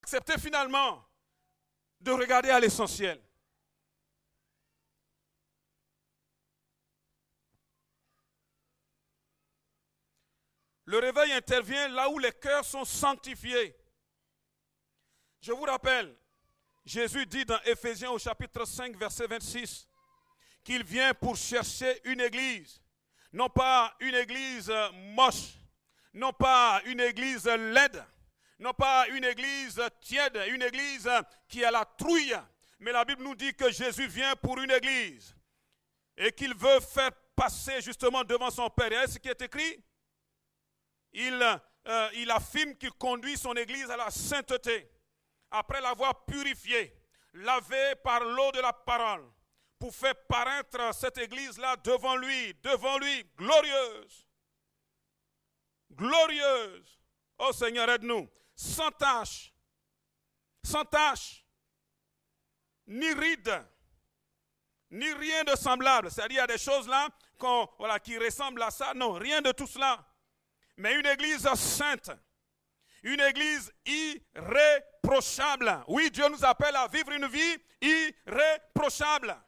accepter finalement de regarder à l'essentiel. Le réveil intervient là où les cœurs sont sanctifiés. Je vous rappelle, Jésus dit dans Éphésiens au chapitre 5, verset 26, qu'il vient pour chercher une église. Non pas une église moche, non pas une église laide, non pas une église tiède, une église qui a la trouille. Mais la Bible nous dit que Jésus vient pour une église et qu'il veut faire passer justement devant son Père. Et ce qui est écrit, il affirme qu'il conduit son église à la sainteté, après l'avoir purifiée, lavée par l'eau de la parole, pour faire paraître cette église-là devant lui, glorieuse. Glorieuse. Oh Seigneur, aide-nous. Sans tache, ni ride, ni rien de semblable. C'est-à-dire, il y a des choses là qui ressemblent à ça. Non, rien de tout cela. Mais une église sainte, une église irréprochable. Oui, Dieu nous appelle à vivre une vie irréprochable.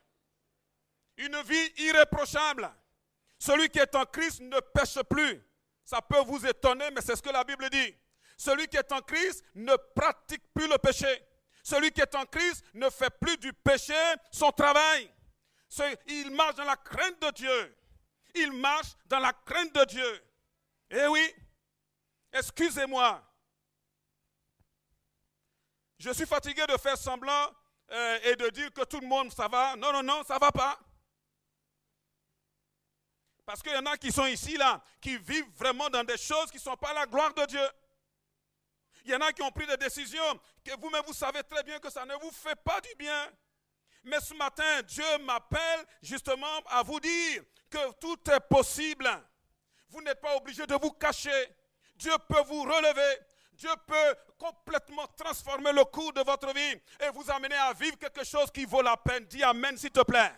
Une vie irréprochable. Celui qui est en Christ ne pêche plus. Ça peut vous étonner, mais c'est ce que la Bible dit. Celui qui est en Christ ne pratique plus le péché. Celui qui est en Christ ne fait plus du péché son travail. Il marche dans la crainte de Dieu. Il marche dans la crainte de Dieu. Eh oui, excusez-moi. Je suis fatigué de faire semblant et de dire que tout le monde, ça va. Non, ça ne va pas. Parce qu'il y en a qui sont ici, là, qui vivent vraiment dans des choses qui ne sont pas la gloire de Dieu. Il y en a qui ont pris des décisions que vous-même, vous savez très bien que ça ne vous fait pas du bien. Mais ce matin, Dieu m'appelle justement à vous dire que tout est possible. Vous n'êtes pas obligé de vous cacher. Dieu peut vous relever. Dieu peut complètement transformer le cours de votre vie et vous amener à vivre quelque chose qui vaut la peine. Dis Amen, s'il te plaît.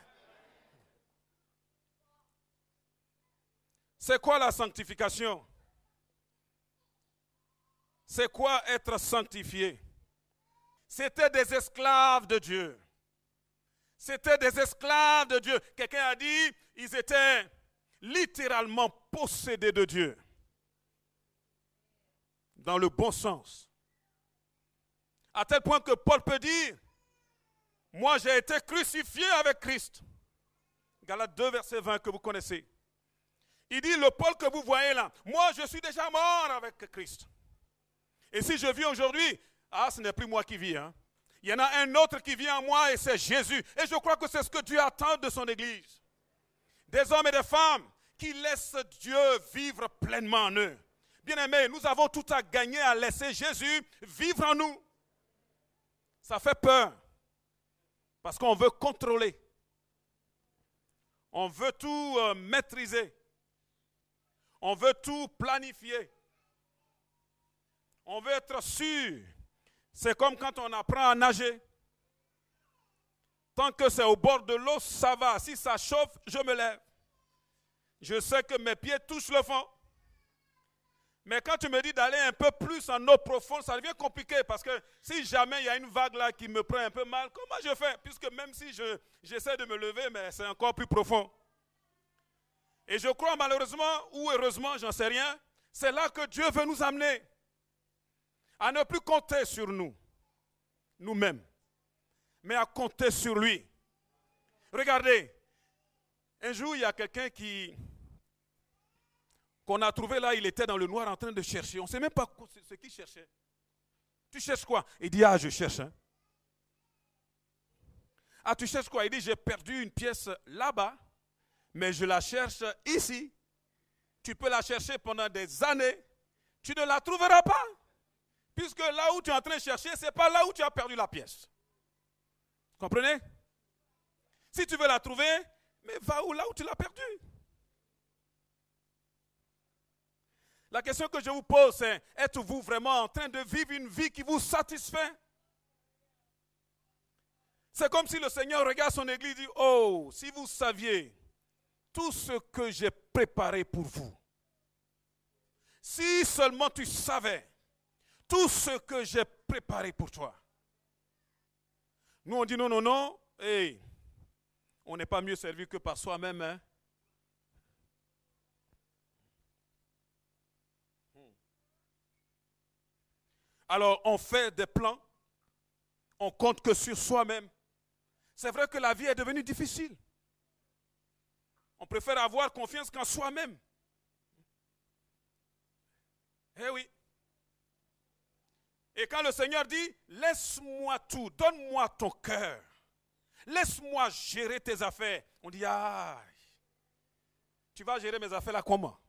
C'est quoi la sanctification? C'est quoi être sanctifié? C'était des esclaves de Dieu. C'était des esclaves de Dieu. Quelqu'un a dit, ils étaient littéralement possédés de Dieu. Dans le bon sens. À tel point que Paul peut dire, moi j'ai été crucifié avec Christ. Galates 2, verset 20 que vous connaissez. Il dit, le Paul que vous voyez là, moi je suis déjà mort avec Christ. Et si je vis aujourd'hui, ce n'est plus moi qui vis. Hein. Il y en a un autre qui vit en moi et c'est Jésus. Et je crois que c'est ce que Dieu attend de son Église. Des hommes et des femmes qui laissent Dieu vivre pleinement en eux. Bien-aimés, nous avons tout à gagner à laisser Jésus vivre en nous. Ça fait peur. Parce qu'on veut contrôler. On veut tout maîtriser. On veut tout planifier. On veut être sûr. C'est comme quand on apprend à nager. Tant que c'est au bord de l'eau, ça va. Si ça chauffe, je me lève. Je sais que mes pieds touchent le fond. Mais quand tu me dis d'aller un peu plus en eau profonde, ça devient compliqué parce que si jamais il y a une vague là qui me prend un peu mal, comment je fais? Puisque même si j'essaie de me lever, mais c'est encore plus profond. Et je crois malheureusement ou heureusement, j'en sais rien, c'est là que Dieu veut nous amener. À ne plus compter sur nous, nous-mêmes, mais à compter sur lui. Regardez, un jour il y a quelqu'un qu'on a trouvé là, il était dans le noir en train de chercher. On ne sait même pas ce qu'il cherchait. Tu cherches quoi? Il dit, je cherche. Hein. Tu cherches quoi? Il dit, j'ai perdu une pièce là-bas, mais je la cherche ici. Tu peux la chercher pendant des années. Tu ne la trouveras pas. Puisque là où tu es en train de chercher, ce n'est pas là où tu as perdu la pièce. Comprenez? Si tu veux la trouver, mais va là où tu l'as perdue. La question que je vous pose, c'est, êtes-vous vraiment en train de vivre une vie qui vous satisfait? C'est comme si le Seigneur regarde son église et dit, oh, si vous saviez tout ce que j'ai préparé pour vous. Si seulement tu savais tout ce que j'ai préparé pour toi. Nous, on dit non, non, non. Hey, on n'est pas mieux servi que par soi-même. Hein? Alors, on fait des plans. On compte que sur soi-même. C'est vrai que la vie est devenue difficile. On préfère avoir confiance qu'en soi-même. Eh oui. Et quand le Seigneur dit, laisse-moi tout, donne-moi ton cœur. Laisse-moi gérer tes affaires. On dit, ah, tu vas gérer mes affaires là comment?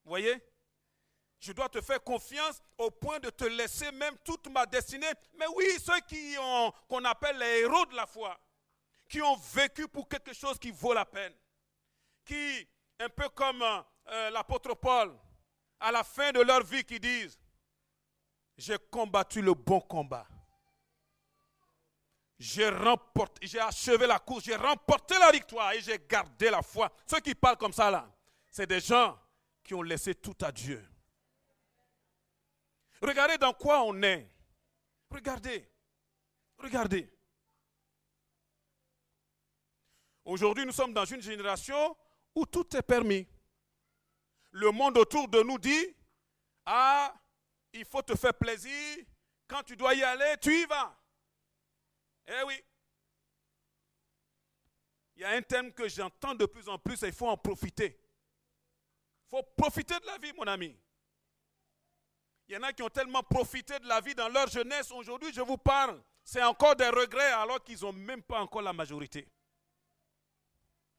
Vous voyez? Je dois te faire confiance au point de te laisser même toute ma destinée. Mais oui, ceux qu'on appelle les héros de la foi, qui ont vécu pour quelque chose qui vaut la peine, qui, un peu comme l'apôtre Paul, à la fin de leur vie, qui disent, j'ai combattu le bon combat. J'ai achevé la course, j'ai remporté la victoire et j'ai gardé la foi. Ceux qui parlent comme ça là, c'est des gens qui ont laissé tout à Dieu. Regardez dans quoi on est. Regardez. Regardez. Aujourd'hui, nous sommes dans une génération où tout est permis. Le monde autour de nous dit, ah, il faut te faire plaisir. Quand tu dois y aller, tu y vas. Eh oui. Il y a un thème que j'entends de plus en plus et il faut en profiter. Il faut profiter de la vie, mon ami. Il y en a qui ont tellement profité de la vie dans leur jeunesse. Aujourd'hui, je vous parle. C'est encore des regrets alors qu'ils n'ont même pas encore la majorité.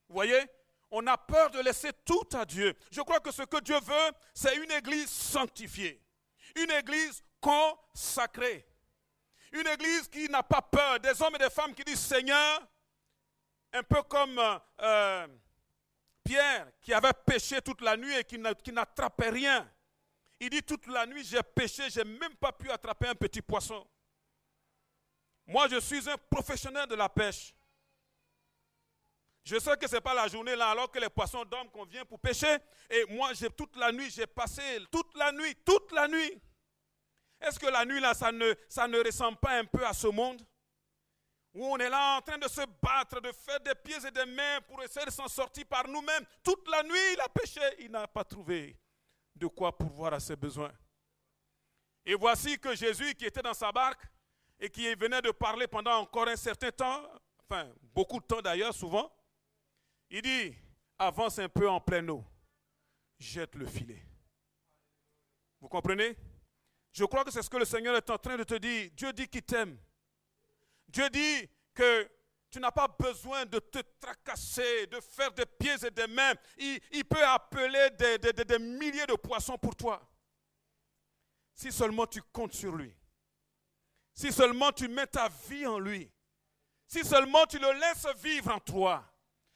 Vous voyez? On a peur de laisser tout à Dieu. Je crois que ce que Dieu veut, c'est une église sanctifiée. Une église consacrée. Une église qui n'a pas peur. Des hommes et des femmes qui disent, Seigneur, un peu comme Pierre qui avait péché toute la nuit et qui n'attrapait rien. Il dit, toute la nuit, j'ai péché, je n'ai même pas pu attraper un petit poisson. Moi, je suis un professionnel de la pêche. Je sais que ce n'est pas la journée là, alors que les poissons dorment, qu'on vient pour pêcher. Et moi, toute la nuit, j'ai passé toute la nuit. Est-ce que la nuit là, ça ne ressemble pas un peu à ce monde? Où on est là en train de se battre, de faire des pieds et des mains pour essayer de s'en sortir par nous-mêmes. Toute la nuit, il a pêché, il n'a pas trouvé de quoi pourvoir à ses besoins. Et voici que Jésus, qui était dans sa barque et qui venait de parler pendant encore un certain temps, enfin beaucoup de temps d'ailleurs, souvent, il dit, avance un peu en pleine eau, jette le filet. Vous comprenez? Je crois que c'est ce que le Seigneur est en train de te dire. Dieu dit qu'il t'aime. Dieu dit que tu n'as pas besoin de te tracasser, de faire des pieds et des mains. Il peut appeler des milliers de poissons pour toi. Si seulement tu comptes sur lui. Si seulement tu mets ta vie en lui. Si seulement tu le laisses vivre en toi.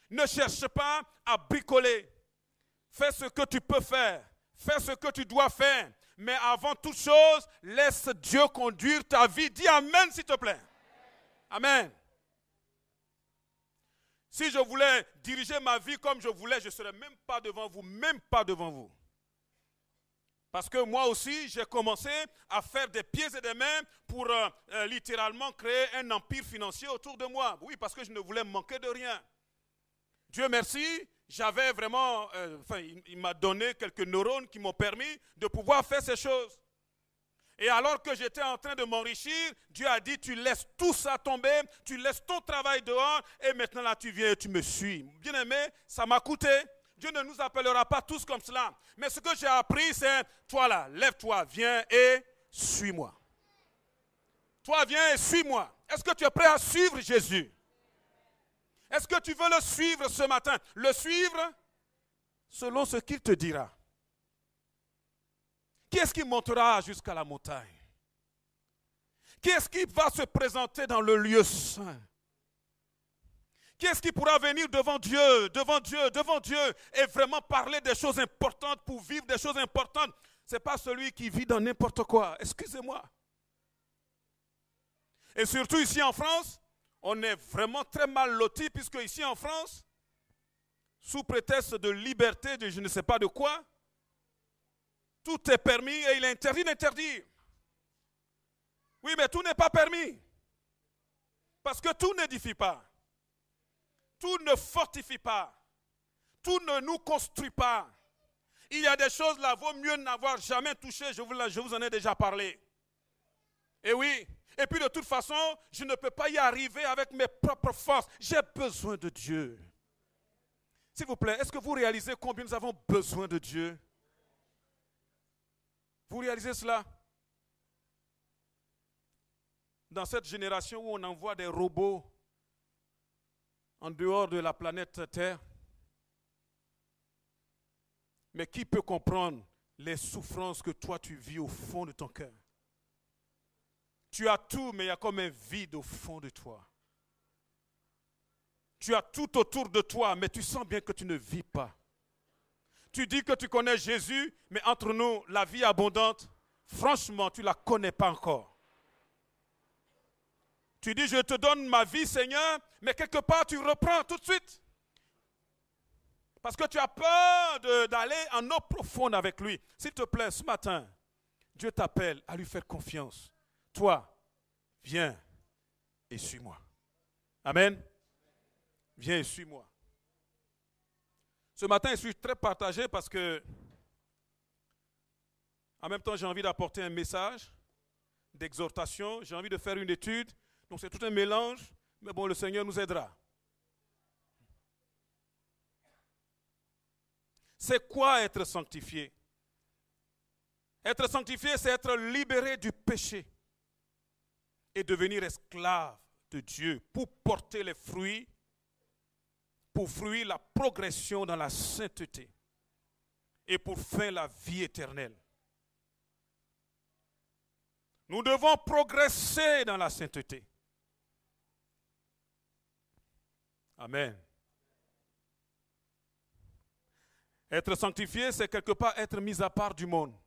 Ne cherche pas à bricoler. Fais ce que tu peux faire. Fais ce que tu dois faire. Mais avant toute chose, laisse Dieu conduire ta vie. Dis Amen s'il te plaît. Amen. Si je voulais diriger ma vie comme je voulais, je ne serais même pas devant vous, même pas devant vous. Parce que moi aussi, j'ai commencé à faire des pieds et des mains pour littéralement créer un empire financier autour de moi. Oui, parce que je ne voulais manquer de rien. Dieu merci, j'avais vraiment, il m'a donné quelques neurones qui m'ont permis de pouvoir faire ces choses. Et alors que j'étais en train de m'enrichir, Dieu a dit, tu laisses tout ça tomber, tu laisses ton travail dehors, et maintenant là tu viens et tu me suis. Bien aimé, ça m'a coûté. Dieu ne nous appellera pas tous comme cela. Mais ce que j'ai appris, c'est, toi là, lève-toi, viens et suis-moi. Toi, viens et suis-moi. Est-ce que tu es prêt à suivre Jésus? Est-ce que tu veux le suivre ce matin? Le suivre selon ce qu'il te dira. Qui est-ce qui montera jusqu'à la montagne? Qui est-ce qui va se présenter dans le lieu saint? Qui est-ce qui pourra venir devant Dieu et vraiment parler des choses importantes pour vivre des choses importantes? Ce n'est pas celui qui vit dans n'importe quoi. Excusez-moi. Et surtout ici en France, on est vraiment très mal lotis puisque ici en France, sous prétexte de liberté, de je ne sais pas de quoi, Tout est permis et il est interdit d'interdire. Oui, mais tout n'est pas permis. Parce que tout n'édifie pas. Tout ne fortifie pas. Tout ne nous construit pas. Il y a des choses là, vaut mieux n'avoir jamais touché. Je vous en ai déjà parlé. Et oui. Et puis de toute façon, je ne peux pas y arriver avec mes propres forces. J'ai besoin de Dieu. S'il vous plaît, est-ce que vous réalisez combien nous avons besoin de Dieu? Vous réalisez cela? Dans cette génération où on envoie des robots en dehors de la planète Terre, mais qui peut comprendre les souffrances que toi tu vis au fond de ton cœur? Tu as tout, mais il y a comme un vide au fond de toi. Tu as tout autour de toi, mais tu sens bien que tu ne vis pas. Tu dis que tu connais Jésus, mais entre nous, la vie abondante, franchement, tu ne la connais pas encore. Tu dis, je te donne ma vie, Seigneur, mais quelque part, tu reprends tout de suite. Parce que tu as peur d'aller en eau profonde avec lui. S'il te plaît, ce matin, Dieu t'appelle à lui faire confiance. Toi, viens et suis-moi. Amen. Viens et suis-moi. Ce matin, je suis très partagé parce que, en même temps, j'ai envie d'apporter un message d'exhortation. J'ai envie de faire une étude. Donc, c'est tout un mélange. Mais bon, le Seigneur nous aidera. C'est quoi être sanctifié? Être sanctifié, c'est être libéré du péché et devenir esclave de Dieu pour porter les fruits, pour fruire la progression dans la sainteté et pour fin la vie éternelle. Nous devons progresser dans la sainteté. Amen. Être sanctifié, c'est quelque part être mis à part du monde.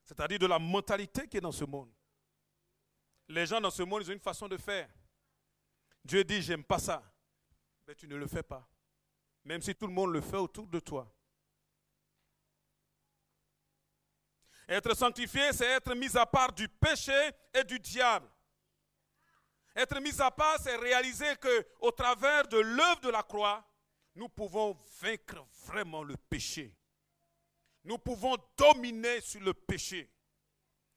C'est-à-dire de la mentalité qui est dans ce monde. Les gens dans ce monde, ils ont une façon de faire. Dieu dit, j'aime pas ça. Mais tu ne le fais pas. Même si tout le monde le fait autour de toi. Être sanctifié, c'est être mis à part du péché et du diable. Être mis à part, c'est réaliser qu'au travers de l'œuvre de la croix, nous pouvons vaincre vraiment le péché. Nous pouvons dominer sur le péché.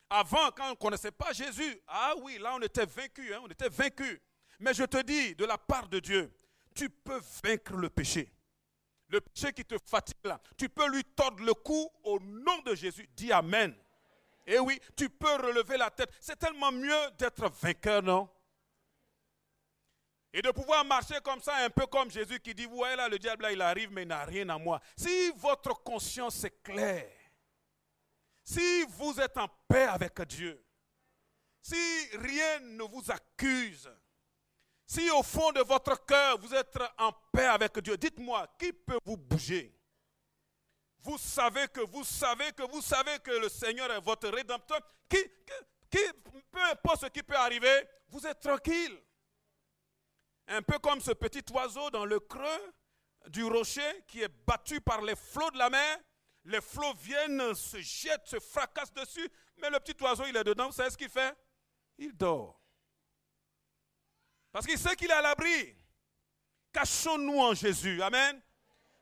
Avant, quand on ne connaissait pas Jésus, ah oui, là on était vaincu, on était vaincu. Mais je te dis, de la part de Dieu, tu peux vaincre le péché. Le péché qui te fatigue là, tu peux lui tordre le cou au nom de Jésus. Dis Amen. Et oui, tu peux relever la tête. C'est tellement mieux d'être vainqueur, non? Et de pouvoir marcher comme ça, un peu comme Jésus qui dit, vous voyez là, le diable là, il arrive, mais il n'a rien à moi. Si votre conscience est claire, si vous êtes en paix avec Dieu, si rien ne vous accuse, si au fond de votre cœur, vous êtes en paix avec Dieu, dites-moi, qui peut vous bouger? Vous savez que le Seigneur est votre rédempteur. Peu importe ce qui peut arriver, vous êtes tranquille. Un peu comme ce petit oiseau dans le creux du rocher qui est battu par les flots de la mer. Les flots viennent, se jettent, se fracassent dessus. Mais le petit oiseau, il est dedans. Vous savez ce qu'il fait? Il dort. Parce qu'il sait qu'il est à l'abri. Cachons-nous en Jésus. Amen.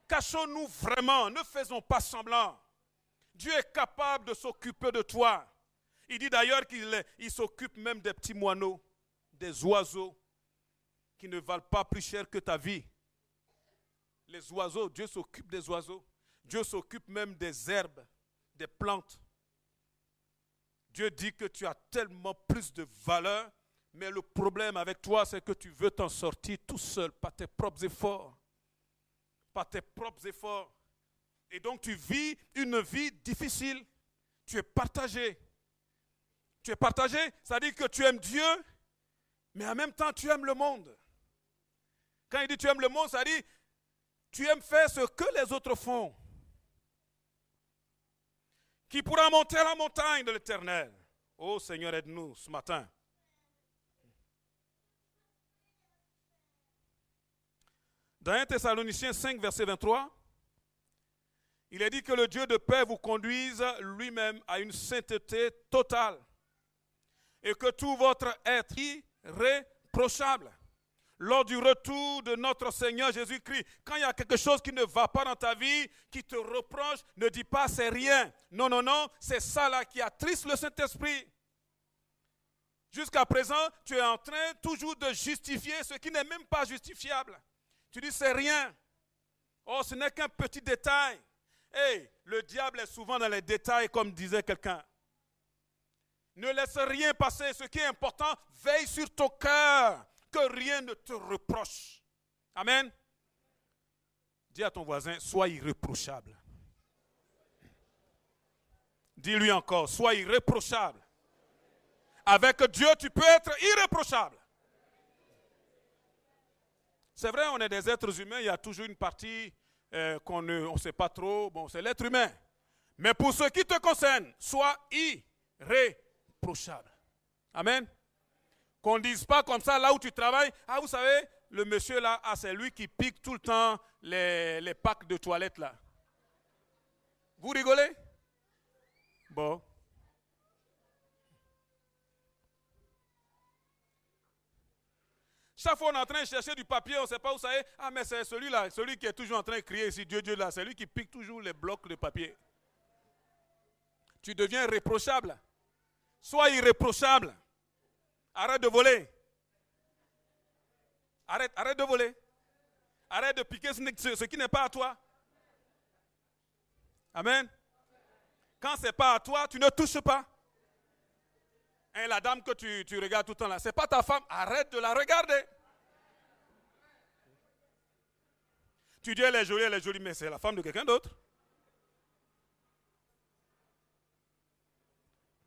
Cachons-nous vraiment. Ne faisons pas semblant. Dieu est capable de s'occuper de toi. Il dit d'ailleurs qu'il s'occupe même des petits moineaux, des oiseaux qui ne valent pas plus cher que ta vie. Les oiseaux, Dieu s'occupe des oiseaux. Dieu s'occupe même des herbes, des plantes. Dieu dit que tu as tellement plus de valeur, mais le problème avec toi, c'est que tu veux t'en sortir tout seul, par tes propres efforts. Par tes propres efforts. Et donc tu vis une vie difficile. Tu es partagé. Tu es partagé, ça dit que tu aimes Dieu, mais en même temps tu aimes le monde. Quand il dit tu aimes le monde, ça dit tu aimes faire ce que les autres font. Qui pourra monter la montagne de l'Éternel? Oh Seigneur, aide-nous ce matin. Dans 1 Thessaloniciens 5, verset 23, Il est dit que le Dieu de paix vous conduise lui-même à une sainteté totale et que tout votre être irréprochable. Lors du retour de notre Seigneur Jésus-Christ, quand il y a quelque chose qui ne va pas dans ta vie, qui te reproche, ne dis pas c'est rien. Non, non, non, c'est ça là qui attriste le Saint-Esprit. Jusqu'à présent, tu es en train toujours de justifier ce qui n'est même pas justifiable. Tu dis c'est rien. Oh, ce n'est qu'un petit détail. Hey, le diable est souvent dans les détails, comme disait quelqu'un. Ne laisse rien passer. Ce qui est important, veille sur ton cœur. Que rien ne te reproche. Amen. Dis à ton voisin, sois irréprochable. Dis-lui encore, sois irréprochable. Avec Dieu, tu peux être irréprochable. C'est vrai, on est des êtres humains, il y a toujours une partie qu'on ne sait pas trop. Bon, c'est l'être humain. Mais pour ce qui te concerne, sois irréprochable. Amen. Qu'on ne dise pas comme ça, là où tu travailles, ah vous savez, le monsieur là, ah, c'est lui qui pique tout le temps les packs de toilettes là. Vous rigolez? Bon. Chaque fois on est en train de chercher du papier, on ne sait pas où ça est. Ah mais c'est celui-là, celui qui est toujours en train de crier ici, Dieu, Dieu là, c'est lui qui pique toujours les blocs de papier. Tu deviens réprochable. Sois irréprochable. Arrête de voler. Arrête de voler. Arrête de piquer ce qui n'est pas à toi. Amen. Quand ce n'est pas à toi, tu ne touches pas. Et la dame que tu regardes tout le temps là, ce n'est pas ta femme, arrête de la regarder. Tu dis elle est jolie, mais c'est la femme de quelqu'un d'autre.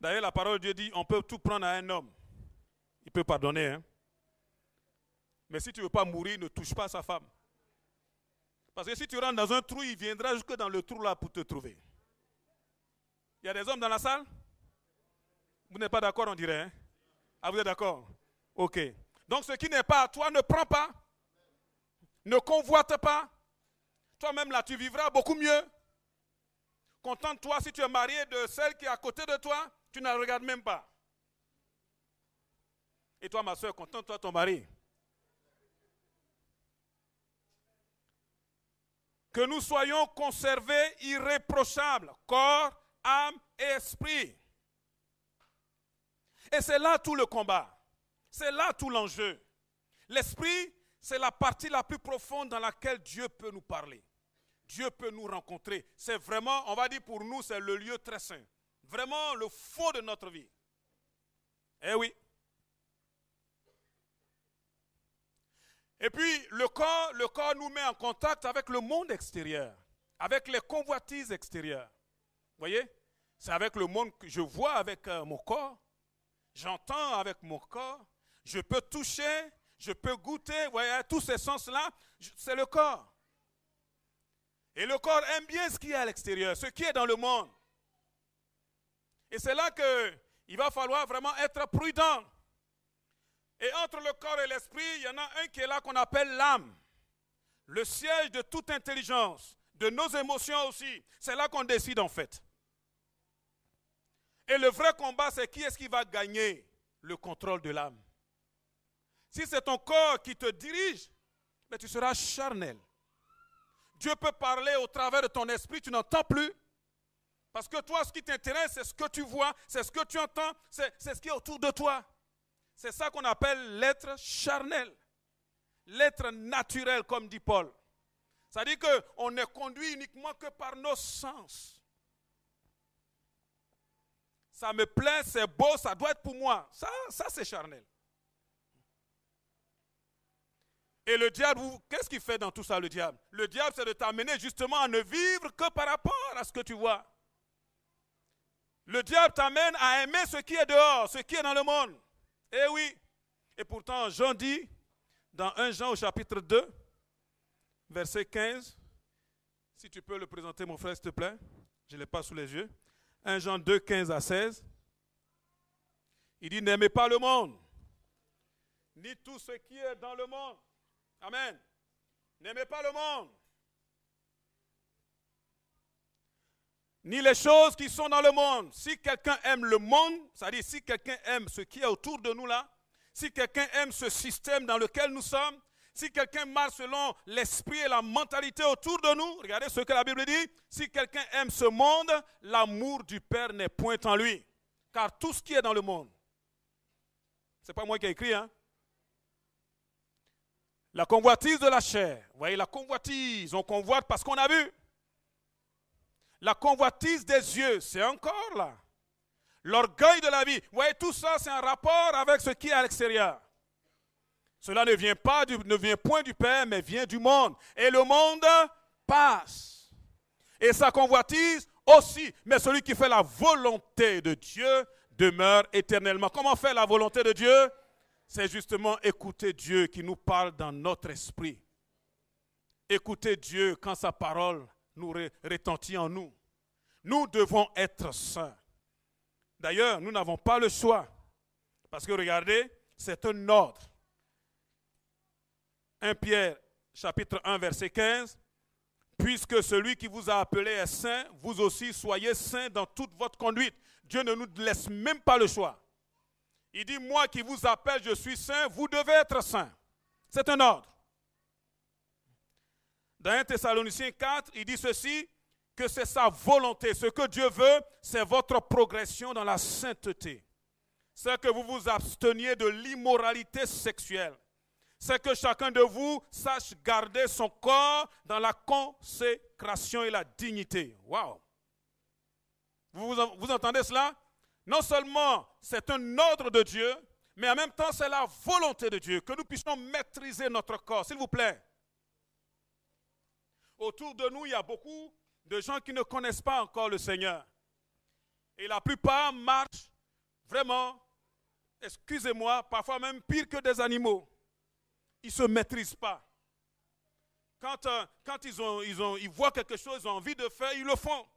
D'ailleurs, la parole de Dieu dit, on peut tout prendre à un homme. Il peut pardonner. Hein? Mais si tu ne veux pas mourir, ne touche pas à sa femme. Parce que si tu rentres dans un trou, il viendra jusque dans le trou là pour te trouver. Il y a des hommes dans la salle? Vous n'êtes pas d'accord, on dirait. Hein? Ah, vous êtes d'accord? Ok. Donc ce qui n'est pas à toi, ne prends pas. Ne convoite pas. Toi-même là, tu vivras beaucoup mieux. Contente-toi si tu es marié de celle qui est à côté de toi, tu ne la regardes même pas. Et toi, ma soeur, contente-toi ton mari. Que nous soyons conservés irréprochables, corps, âme et esprit. Et c'est là tout le combat. C'est là tout l'enjeu. L'esprit, c'est la partie la plus profonde dans laquelle Dieu peut nous parler. Dieu peut nous rencontrer. C'est vraiment, on va dire pour nous, c'est le lieu très saint. Vraiment le fond de notre vie. Eh oui. Et puis, le corps nous met en contact avec le monde extérieur, avec les convoitises extérieures. Vous voyez? C'est avec le monde que je vois avec mon corps, j'entends avec mon corps, je peux toucher, je peux goûter, vous voyez, tous ces sens-là, c'est le corps. Et le corps aime bien ce qui est à l'extérieur, ce qui est dans le monde. Et c'est là qu'il va falloir vraiment être prudent. Et entre le corps et l'esprit, il y en a un qui est là qu'on appelle l'âme. Le siège de toute intelligence, de nos émotions aussi. C'est là qu'on décide en fait. Et le vrai combat, c'est qui est-ce qui va gagner le contrôle de l'âme. Si c'est ton corps qui te dirige, mais tu seras charnel. Dieu peut parler au travers de ton esprit, tu n'entends plus. Parce que toi, ce qui t'intéresse, c'est ce que tu vois, c'est ce que tu entends, c'est ce qui est autour de toi. C'est ça qu'on appelle l'être charnel. L'être naturel, comme dit Paul. C'est-à-dire qu'on est conduit uniquement que par nos sens. Ça me plaît, c'est beau, ça doit être pour moi. Ça c'est charnel. Et le diable, qu'est-ce qu'il fait dans tout ça, le diable? Le diable, c'est de t'amener justement à ne vivre que par rapport à ce que tu vois. Le diable t'amène à aimer ce qui est dehors, ce qui est dans le monde. Eh oui. Et pourtant, Jean dit, dans 1 Jean au chapitre 2, verset 15, si tu peux le présenter, mon frère, s'il te plaît. Je ne l'ai pas sous les yeux. 1 Jean 2, 15 à 16. Il dit, n'aimez pas le monde, ni tout ce qui est dans le monde. Amen. N'aimez pas le monde. ni les choses qui sont dans le monde. Si quelqu'un aime le monde, c'est-à-dire si quelqu'un aime ce qui est autour de nous là, si quelqu'un aime ce système dans lequel nous sommes, si quelqu'un marche selon l'esprit et la mentalité autour de nous, regardez ce que la Bible dit, si quelqu'un aime ce monde, l'amour du Père n'est point en lui. Car tout ce qui est dans le monde, ce n'est pas moi qui ai écrit, hein. La convoitise de la chair, vous voyez la convoitise, on convoite parce qu'on a vu. La convoitise des yeux, c'est encore là. L'orgueil de la vie, vous voyez tout ça c'est un rapport avec ce qui est à l'extérieur. Cela ne vient point du Père, mais vient du monde. Et le monde passe. Et sa convoitise aussi. Mais celui qui fait la volonté de Dieu demeure éternellement. Comment faire la volonté de Dieu? C'est justement écouter Dieu qui nous parle dans notre esprit. Écouter Dieu quand sa parole nous retentit en nous. Nous devons être saints. D'ailleurs, nous n'avons pas le choix. Parce que regardez, c'est un ordre. 1 Pierre, chapitre 1, verset 15. Puisque celui qui vous a appelé est saint, vous aussi soyez saints dans toute votre conduite. Dieu ne nous laisse même pas le choix. Il dit, moi qui vous appelle, je suis saint, vous devez être saint. C'est un ordre. Dans 1 Thessaloniciens 4, il dit ceci, que c'est sa volonté. Ce que Dieu veut, c'est votre progression dans la sainteté. C'est que vous vous absteniez de l'immoralité sexuelle. C'est que chacun de vous sache garder son corps dans la consécration et la dignité. Waouh! Vous entendez cela? Non seulement c'est un ordre de Dieu, mais en même temps c'est la volonté de Dieu que nous puissions maîtriser notre corps. S'il vous plaît. Autour de nous, il y a beaucoup de gens qui ne connaissent pas encore le Seigneur. Et la plupart marchent vraiment, excusez-moi, parfois même pire que des animaux. Ils ne se maîtrisent pas. Quand ils voient quelque chose, ils ont envie de faire, ils le font.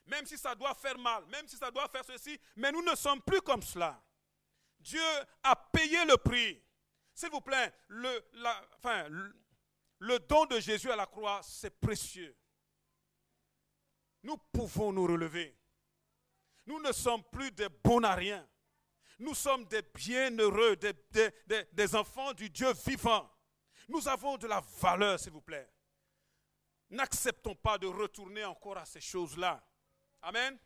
Même si ça doit faire mal, même si ça doit faire ceci. Mais nous ne sommes plus comme cela. Dieu a payé le prix. S'il vous plaît, le don de Jésus à la croix, c'est précieux. Nous pouvons nous relever. Nous ne sommes plus des bons à rien. Nous sommes des bienheureux, des enfants du Dieu vivant. Nous avons de la valeur, s'il vous plaît. N'acceptons pas de retourner encore à ces choses-là. Amen.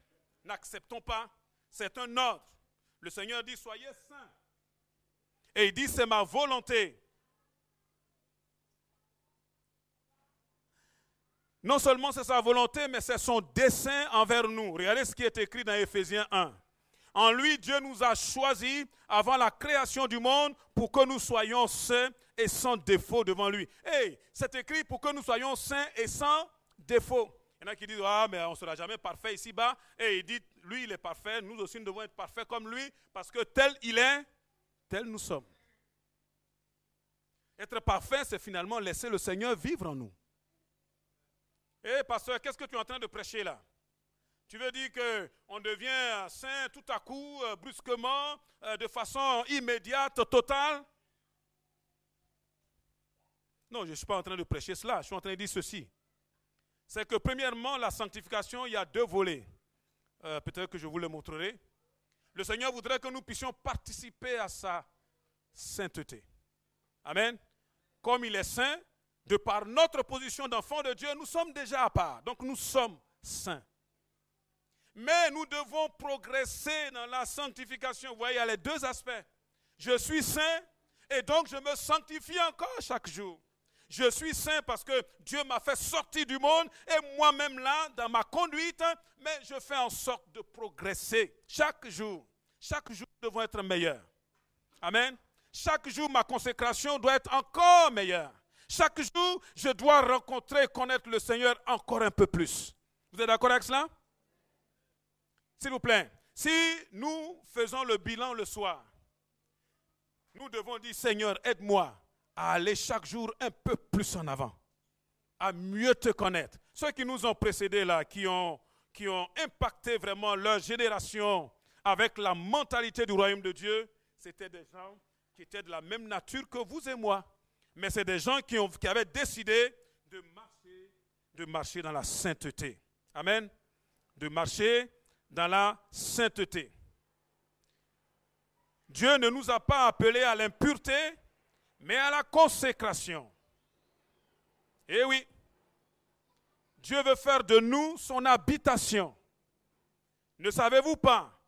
N'acceptons pas. C'est un ordre. Le Seigneur dit, soyez saints. Et il dit, c'est ma volonté. Non seulement c'est sa volonté, mais c'est son dessein envers nous. Regardez ce qui est écrit dans Éphésiens 1. En lui, Dieu nous a choisis avant la création du monde pour que nous soyons saints et sans défaut devant lui. Hey, c'est écrit pour que nous soyons saints et sans défaut. Il y en a qui disent, ah, mais on ne sera jamais parfait ici-bas. Et il dit, lui, il est parfait. Nous aussi, nous devons être parfaits comme lui parce que tel il est, tel nous sommes. Être parfait, c'est finalement laisser le Seigneur vivre en nous. Eh, pasteur, qu'est-ce que tu es en train de prêcher là? Tu veux dire qu'on devient saint tout à coup, brusquement, de façon immédiate, totale? Non, je ne suis pas en train de prêcher cela. Je suis en train de dire ceci. C'est que premièrement, la sanctification, il y a deux volets. Peut-être que je vous le montrerai. Le Seigneur voudrait que nous puissions participer à sa sainteté. Amen. Comme il est saint, de par notre position d'enfant de Dieu, nous sommes déjà à part. Donc nous sommes saints. Mais nous devons progresser dans la sanctification. Vous voyez, il y a les deux aspects. Je suis saint et donc je me sanctifie encore chaque jour. Je suis saint parce que Dieu m'a fait sortir du monde et moi-même là, dans ma conduite, mais je fais en sorte de progresser chaque jour. Chaque jour, nous devons être meilleurs. Amen. Chaque jour, ma consécration doit être encore meilleure. Chaque jour, je dois rencontrer et connaître le Seigneur encore un peu plus. Vous êtes d'accord avec cela? S'il vous plaît, si nous faisons le bilan le soir, nous devons dire, Seigneur, aide-moi à aller chaque jour un peu plus en avant, à mieux te connaître. Ceux qui nous ont précédés là, qui ont impacté vraiment leur génération avec la mentalité du royaume de Dieu, c'était des gens qui étaient de la même nature que vous et moi. Mais c'est des gens qui avaient décidé de marcher dans la sainteté. Amen. de marcher dans la sainteté. Dieu ne nous a pas appelés à l'impureté, mais à la consécration. Eh oui, Dieu veut faire de nous son habitation. Ne savez-vous pas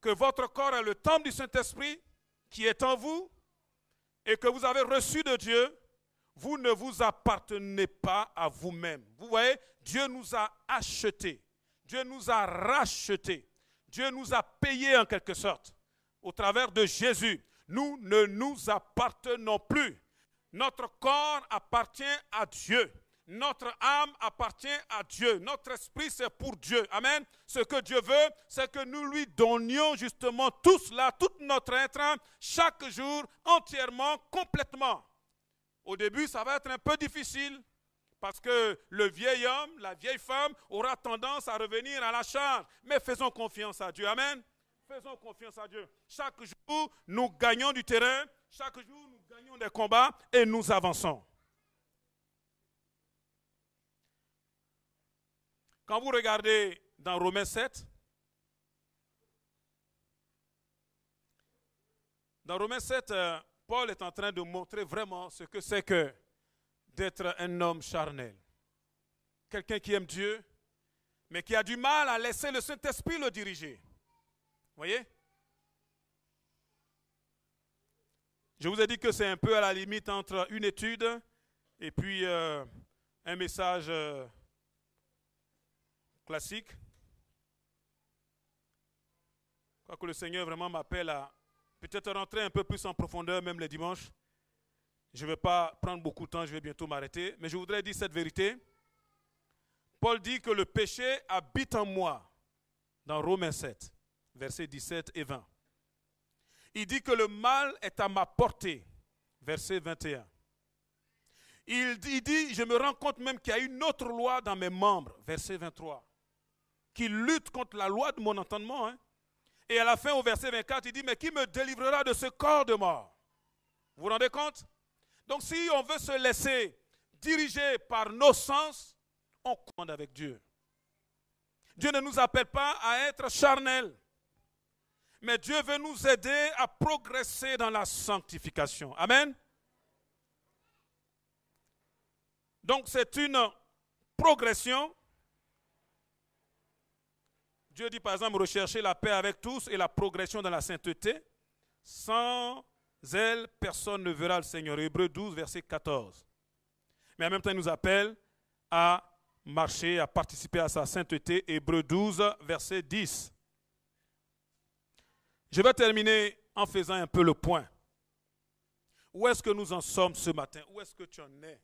que votre corps est le temple du Saint-Esprit qui est en vous et que vous avez reçu de Dieu? Vous ne vous appartenez pas à vous-même. Vous voyez, Dieu nous a achetés. Dieu nous a rachetés. Dieu nous a payés en quelque sorte. Au travers de Jésus, nous ne nous appartenons plus. Notre corps appartient à Dieu. Notre âme appartient à Dieu. Notre esprit, c'est pour Dieu. Amen. Ce que Dieu veut, c'est que nous lui donnions justement tout cela, tout notre être, chaque jour, entièrement, complètement. Au début, ça va être un peu difficile parce que le vieil homme, la vieille femme aura tendance à revenir à la charge. Mais faisons confiance à Dieu. Amen. Faisons confiance à Dieu. Chaque jour, nous gagnons du terrain. Chaque jour, nous gagnons des combats et nous avançons. Quand vous regardez dans Romains 7, Paul est en train de montrer vraiment ce que c'est que d'être un homme charnel. Quelqu'un qui aime Dieu, mais qui a du mal à laisser le Saint-Esprit le diriger. Vous voyez? Je vous ai dit que c'est un peu à la limite entre une étude et puis un message classique. Je crois que le Seigneur vraiment m'appelle à peut-être rentrer un peu plus en profondeur, même les dimanches. Je ne vais pas prendre beaucoup de temps, je vais bientôt m'arrêter. Mais je voudrais dire cette vérité. Paul dit que le péché habite en moi, dans Romains 7, versets 17 et 20. Il dit que le mal est à ma portée, verset 21. Il dit, je me rends compte même qu'il y a une autre loi dans mes membres, verset 23, qui lutte contre la loi de mon entendement. Et à la fin, au verset 24, il dit, mais qui me délivrera de ce corps de mort? Vous vous rendez compte? Donc si on veut se laisser diriger par nos sens, on commande avec Dieu. Dieu ne nous appelle pas à être charnels, mais Dieu veut nous aider à progresser dans la sanctification. Amen. Donc c'est une progression. Dieu dit par exemple, recherchez la paix avec tous et la progression dans la sainteté. Sans elle, personne ne verra le Seigneur. Hébreux 12, verset 14. Mais en même temps, il nous appelle à marcher, à participer à sa sainteté. Hébreux 12, verset 10. Je vais terminer en faisant un peu le point. Où est-ce que nous en sommes ce matin? Où est-ce que tu en es?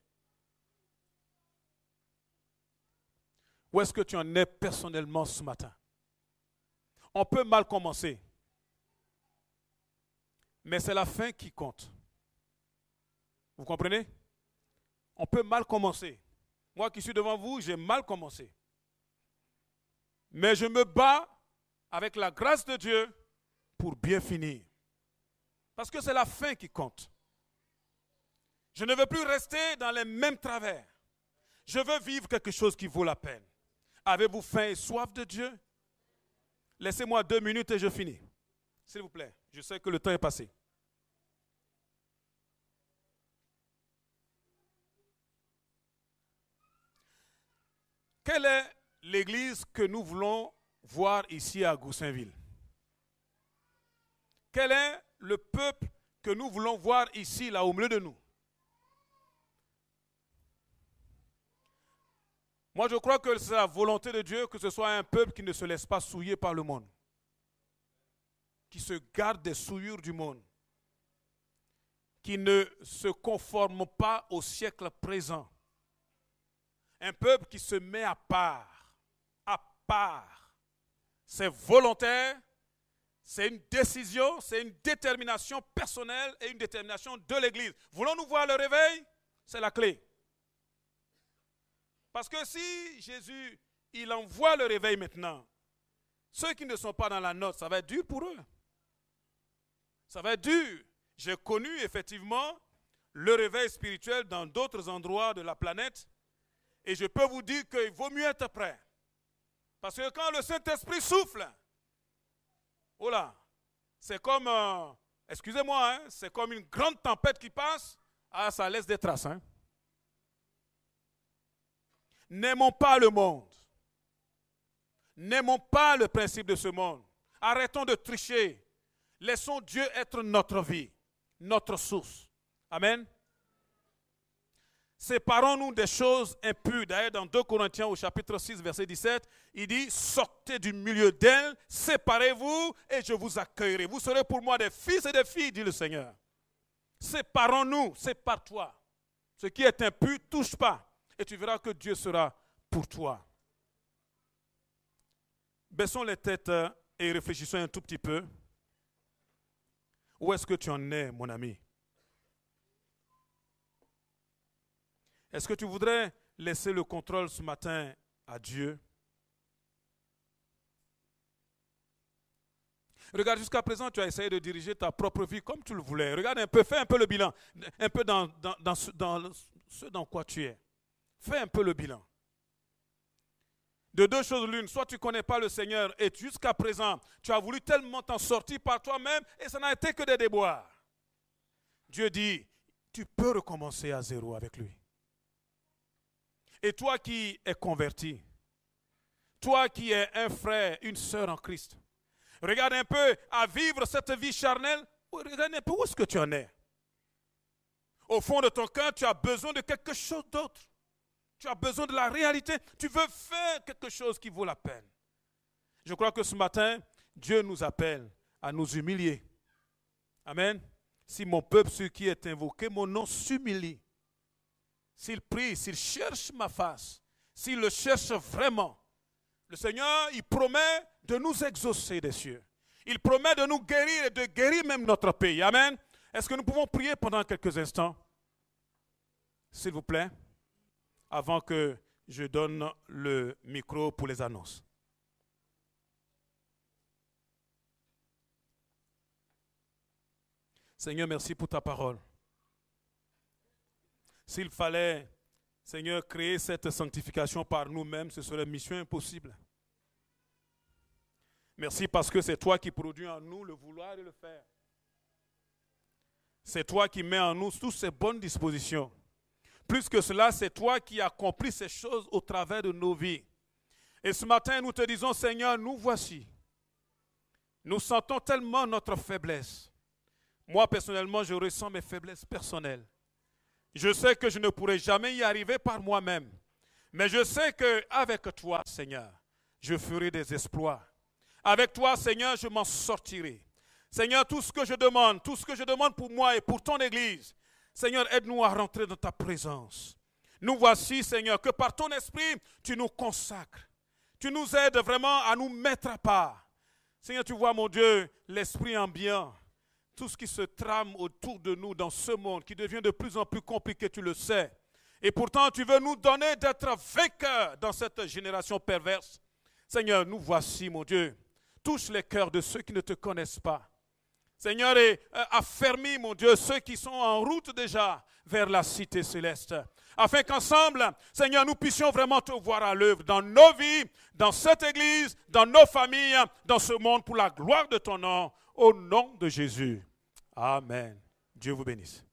Où est-ce que tu en es personnellement ce matin? On peut mal commencer, mais c'est la fin qui compte. Vous comprenez? On peut mal commencer. Moi qui suis devant vous, j'ai mal commencé. Mais je me bats avec la grâce de Dieu pour bien finir. Parce que c'est la fin qui compte. Je ne veux plus rester dans les mêmes travers. Je veux vivre quelque chose qui vaut la peine. Avez-vous faim et soif de Dieu? Laissez-moi 2 minutes et je finis. S'il vous plaît, je sais que le temps est passé. Quelle est l'église que nous voulons voir ici à Goussainville? Quel est le peuple que nous voulons voir ici, là, au milieu de nous? Moi, je crois que c'est la volonté de Dieu que ce soit un peuple qui ne se laisse pas souiller par le monde, qui se garde des souillures du monde, qui ne se conforme pas au siècle présent. Un peuple qui se met à part, à part. C'est volontaire, c'est une décision, c'est une détermination personnelle et une détermination de l'Église. Voulons-nous voir le réveil? C'est la clé. Parce que si Jésus, il envoie le réveil maintenant, ceux qui ne sont pas dans la note, ça va être dur pour eux. Ça va être dur. J'ai connu effectivement le réveil spirituel dans d'autres endroits de la planète et je peux vous dire qu'il vaut mieux être prêt. Parce que quand le Saint-Esprit souffle, oh là, c'est comme, excusez-moi, hein, c'est comme une grande tempête qui passe, ah, ça laisse des traces. Hein. N'aimons pas le monde. N'aimons pas le principe de ce monde. Arrêtons de tricher. Laissons Dieu être notre vie, notre source. Amen. Séparons-nous des choses impures. D'ailleurs, dans 2 Corinthiens au chapitre 6, verset 17, il dit, sortez du milieu d'elles, séparez-vous et je vous accueillerai. Vous serez pour moi des fils et des filles, dit le Seigneur. Séparons-nous, sépare-toi. Ce qui est impur, touche pas. Et tu verras que Dieu sera pour toi. Baissons les têtes et réfléchissons un tout petit peu. Où est-ce que tu en es, mon ami? Est-ce que tu voudrais laisser le contrôle ce matin à Dieu? Regarde, jusqu'à présent, tu as essayé de diriger ta propre vie comme tu le voulais. Regarde un peu, fais un peu le bilan, un peu dans ce dans quoi tu es. Fais un peu le bilan. De deux choses l'une, soit tu ne connais pas le Seigneur et jusqu'à présent, tu as voulu tellement t'en sortir par toi-même et ça n'a été que des déboires. Dieu dit, tu peux recommencer à zéro avec lui. Et toi qui es converti, toi qui es un frère, une sœur en Christ, regarde un peu à vivre cette vie charnelle, regarde un peu où est-ce que tu en es. Au fond de ton cœur, tu as besoin de quelque chose d'autre. Tu as besoin de la réalité. Tu veux faire quelque chose qui vaut la peine. Je crois que ce matin, Dieu nous appelle à nous humilier. Amen. Si mon peuple, celui qui est invoqué, mon nom s'humilie. S'il prie, s'il cherche ma face, s'il le cherche vraiment, le Seigneur, il promet de nous exaucer des cieux. Il promet de nous guérir et de guérir même notre pays. Amen. Est-ce que nous pouvons prier pendant quelques instants? S'il vous plaît, avant que je donne le micro pour les annonces. Seigneur, merci pour ta parole. S'il fallait, Seigneur, créer cette sanctification par nous-mêmes, ce serait mission impossible. Merci parce que c'est toi qui produis en nous le vouloir et le faire. C'est toi qui mets en nous toutes ces bonnes dispositions. Plus que cela, c'est toi qui accomplis ces choses au travers de nos vies. Et ce matin, nous te disons, Seigneur, nous voici. Nous sentons tellement notre faiblesse. Moi, personnellement, je ressens mes faiblesses personnelles. Je sais que je ne pourrai jamais y arriver par moi-même. Mais je sais qu'avec toi, Seigneur, je ferai des exploits. Avec toi, Seigneur, je m'en sortirai. Seigneur, tout ce que je demande pour moi et pour ton Église, Seigneur, aide-nous à rentrer dans ta présence. Nous voici, Seigneur, que par ton esprit, tu nous consacres. Tu nous aides vraiment à nous mettre à part. Seigneur, tu vois, mon Dieu, l'esprit ambiant, tout ce qui se trame autour de nous dans ce monde qui devient de plus en plus compliqué, tu le sais. Et pourtant, tu veux nous donner d'être vainqueurs dans cette génération perverse. Seigneur, nous voici, mon Dieu. Touche les cœurs de ceux qui ne te connaissent pas. Seigneur, et affermis, mon Dieu, ceux qui sont en route déjà vers la cité céleste. Afin qu'ensemble, Seigneur, nous puissions vraiment te voir à l'œuvre dans nos vies, dans cette église, dans nos familles, dans ce monde, pour la gloire de ton nom, au nom de Jésus. Amen. Dieu vous bénisse.